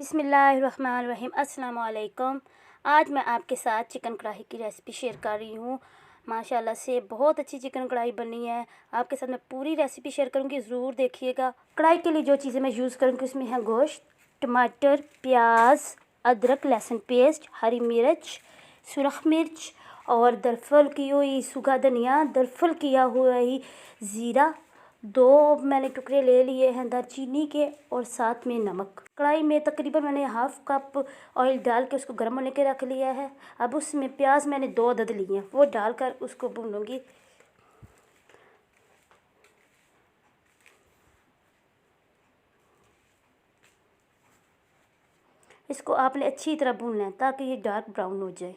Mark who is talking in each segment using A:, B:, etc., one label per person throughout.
A: बिस्मिल्लाहिर्रहमानिर्रहीम। अस्सलाम वालेकुम। आज मैं आपके साथ चिकन कढ़ाई की रेसिपी शेयर कर रही हूँ। माशाल्लाह से बहुत अच्छी चिकन कढ़ाई बनी है। आपके साथ मैं पूरी रेसिपी शेयर करूँगी, ज़रूर देखिएगा। कढ़ाई के लिए जो चीज़ें मैं यूज़ करूँगी उसमें है गोश्त, टमाटर, प्याज, अदरक, लहसुन पेस्ट, हरी मिर्च, सुरख मिर्च और दरफल की हुई सूखा धनिया, दरफल किया हुआ ही ज़ीरा, 2 मैंने टुकड़े ले लिए हैं दालचीनी के और साथ में नमक। कढ़ाई में तकरीबन मैंने हाफ़ कप ऑयल डाल के उसको गर्म होने के रख लिया है। अब उसमें प्याज मैंने 2 अदद लिए हैं, वो डालकर उसको भूनूंगी। इसको आपने अच्छी तरह भूनना है ताकि ये डार्क ब्राउन हो जाए।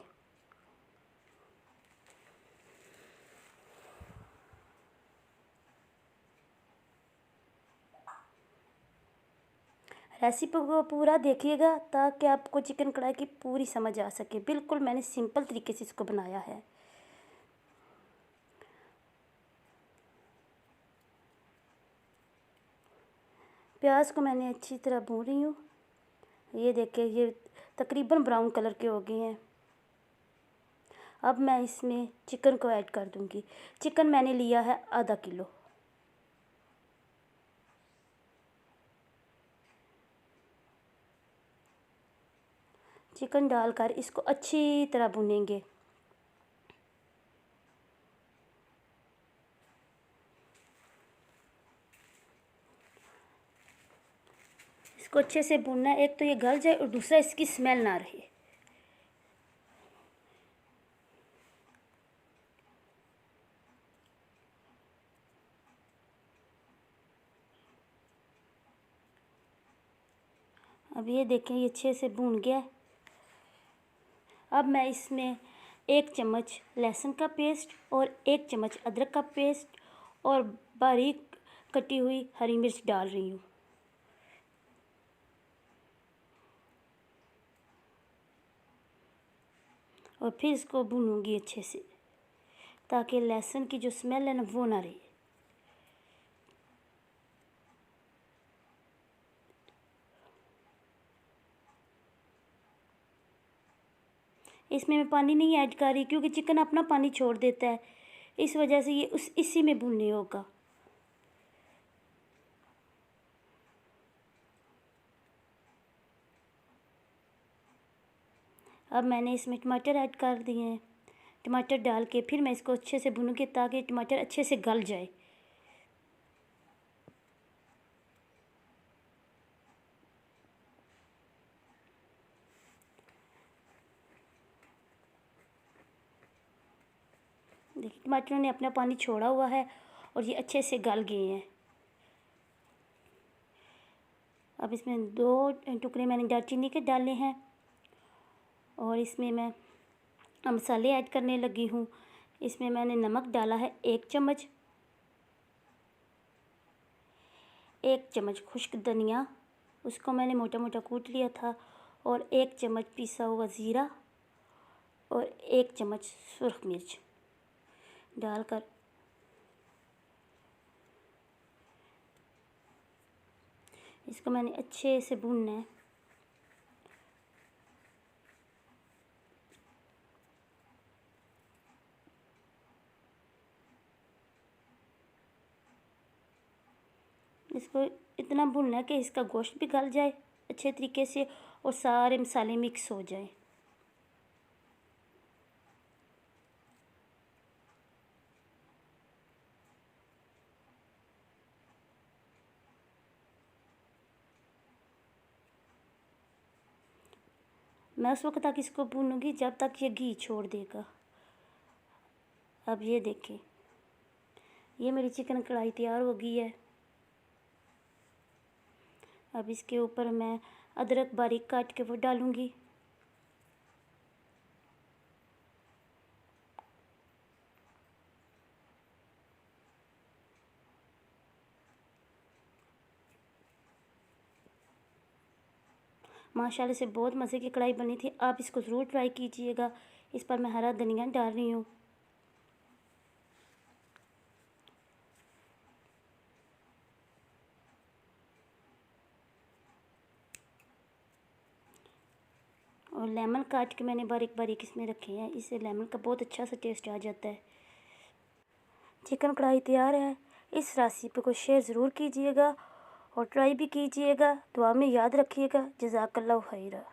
A: रेसिपी को पूरा देखिएगा ताकि आपको चिकन कढ़ाई की पूरी समझ आ सके। बिल्कुल मैंने सिंपल तरीके से इसको बनाया है। प्याज को मैंने अच्छी तरह भून रही हूँ। ये देखिए, ये तकरीबन ब्राउन कलर के हो गए हैं। अब मैं इसमें चिकन को ऐड कर दूंगी। चिकन मैंने लिया है आधा किलो। चिकन डालकर इसको अच्छी तरह भुनेंगे। इसको अच्छे से भुनना है, एक तो ये गल जाए और दूसरा इसकी स्मेल ना रहे। अब ये देखें, ये अच्छे से भून गया है। अब मैं इसमें 1 चम्मच लहसुन का पेस्ट और 1 चम्मच अदरक का पेस्ट और बारीक कटी हुई हरी मिर्च डाल रही हूँ। और फिर इसको भूनूंगी अच्छे से ताकि लहसुन की जो स्मेल है ना वो ना रहे। इसमें मैं पानी नहीं ऐड कर रही क्योंकि चिकन अपना पानी छोड़ देता है, इस वजह से ये इसी में भुनने होगा। अब मैंने इसमें टमाटर ऐड कर दिए हैं। टमाटर डाल के फिर मैं इसको अच्छे से भूनूंगी ताकि टमाटर अच्छे से गल जाए। देखिए, टमाटरों ने अपना पानी छोड़ा हुआ है और ये अच्छे से गल गए हैं। अब इसमें 2 टुकड़े मैंने दालचीनी के डाले हैं और इसमें मैं मसाले ऐड करने लगी हूँ। इसमें मैंने नमक डाला है 1 चम्मच, 1 चम्मच खुश्क धनिया, उसको मैंने मोटा मोटा कूट लिया था, और 1 चम्मच पिसा हुआ ज़ीरा और 1 चम्मच सुरख मिर्च डालकर इसको मैंने अच्छे से भूनना है। इसको इतना भूनना है कि इसका गोश्त भी गल जाए अच्छे तरीके से और सारे मसाले मिक्स हो जाएं। मैं उस वक्त तक इसको भूनूंगी जब तक ये घी छोड़ देगा। अब ये देखें, ये मेरी चिकन कढ़ाई तैयार हो गई है। अब इसके ऊपर मैं अदरक बारीक काट के वो डालूंगी। माशाल्लाह से बहुत मज़े की कढ़ाई बनी थी, आप इसको ज़रूर ट्राई कीजिएगा। इस पर मैं हरा धनिया डाल रही हूँ। और लेमन काट के मैंने बारीक बारीक इसमें रखे हैं। इससे लेमन का बहुत अच्छा सा टेस्ट आ जाता है। चिकन कढ़ाई तैयार है। इस रेसिपी को शेयर ज़रूर कीजिएगा और ट्राई भी कीजिएगा। दुआ में याद रखिएगा। जज़ाकल्लाहु खैरा।